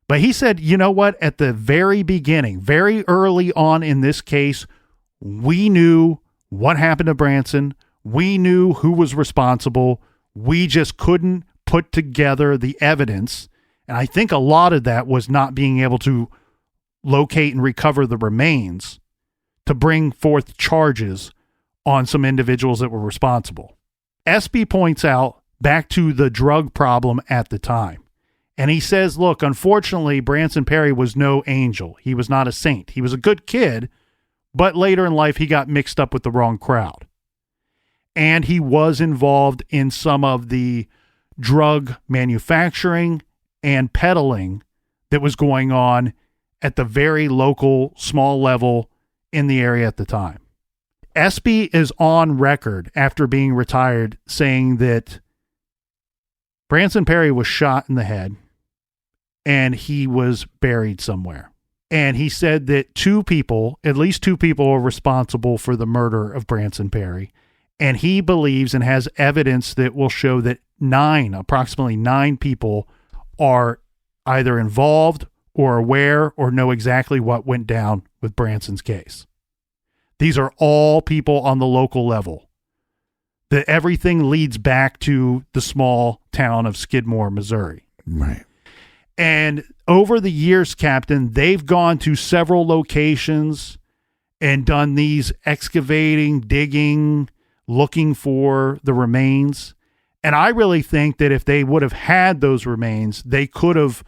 But he said, you know what? At the very beginning, very early on in this case, we knew what happened to Branson. We knew who was responsible. We just couldn't put together the evidence. And I think a lot of that was not being able to locate and recover the remains to bring forth charges on some individuals that were responsible. Espy points out back to the drug problem at the time. And he says, look, unfortunately, Branson Perry was no angel. He was not a saint. He was a good kid, but later in life, he got mixed up with the wrong crowd. And he was involved in some of the drug manufacturing and peddling that was going on at the very local, small level in the area at the time. Espy is on record after being retired saying that Branson Perry was shot in the head and he was buried somewhere. And he said that at least two people are responsible for the murder of Branson Perry. And he believes and has evidence that will show that approximately nine people are either involved or aware or know exactly what went down with Branson's case. These are all people on the local level. That everything leads back to the small town of Skidmore, Missouri. Right. And over the years, Captain, they've gone to several locations and done these excavating, digging, looking for the remains. And I really think that if they would have had those remains, they could have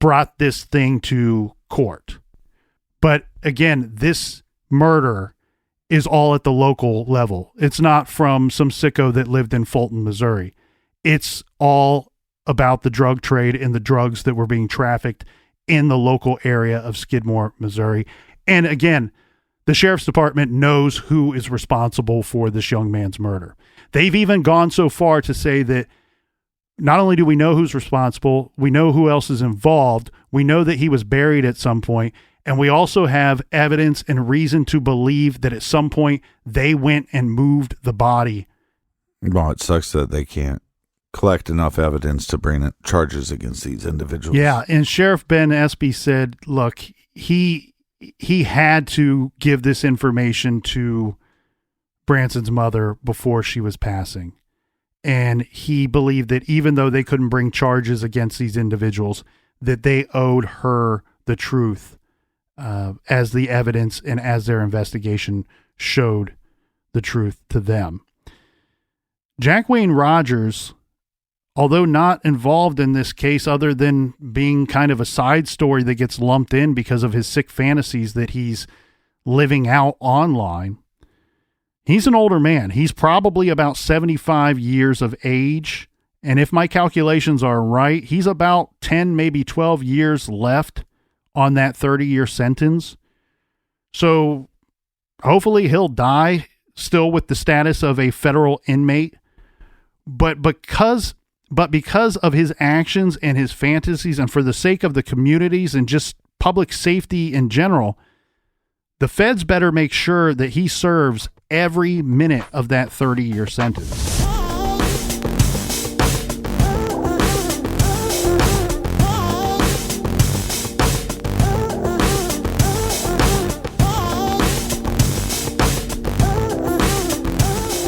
brought this thing to court. But again, this murder is all at the local level. It's not from some sicko that lived in Fulton, Missouri. It's all about the drug trade and the drugs that were being trafficked in the local area of Skidmore, Missouri. And again, the sheriff's department knows who is responsible for this young man's murder. They've even gone so far to say that not only do we know who's responsible, we know who else is involved. We know that he was buried at some point, and we also have evidence and reason to believe that at some point they went and moved the body. Well, it sucks that they can't collect enough evidence to bring charges against these individuals. Yeah, and Sheriff Ben Espy said, look, he had to give this information to Branson's mother before she was passing. And he believed that even though they couldn't bring charges against these individuals, that they owed her the truth as the evidence and as their investigation showed the truth to them. Jack Wayne Rogers, although not involved in this case other than being kind of a side story that gets lumped in because of his sick fantasies that he's living out online, he's an older man. He's probably about 75 years of age. And if my calculations are right, he's about 10, maybe 12 years left on that 30-year sentence. So hopefully he'll die still with the status of a federal inmate. But because of his actions and his fantasies, and for the sake of the communities and just public safety in general, the feds better make sure that he serves every minute of that 30-year sentence.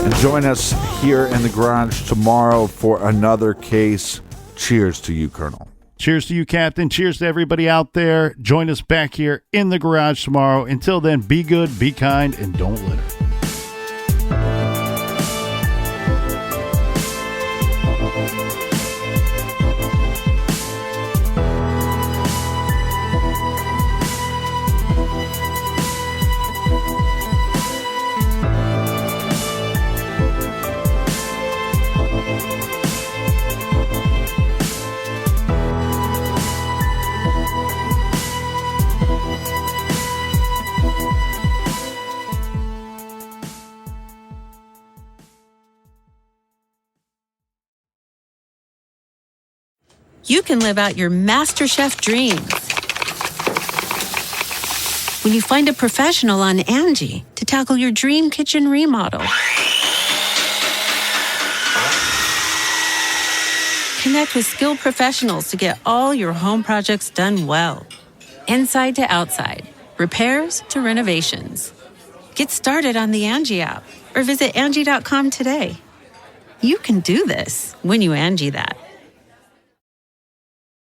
And join us here in the garage tomorrow for another case. Cheers to you, Colonel. Cheers to you, Captain. Cheers to everybody out there. Join us back here in the garage tomorrow. Until then, be good, be kind, and don't litter. You can live out your MasterChef dreams when you find a professional on Angie to tackle your dream kitchen remodel. Connect with skilled professionals to get all your home projects done well. Inside to outside, repairs to renovations. Get started on the Angie app or visit Angie.com today. You can do this when you Angie that.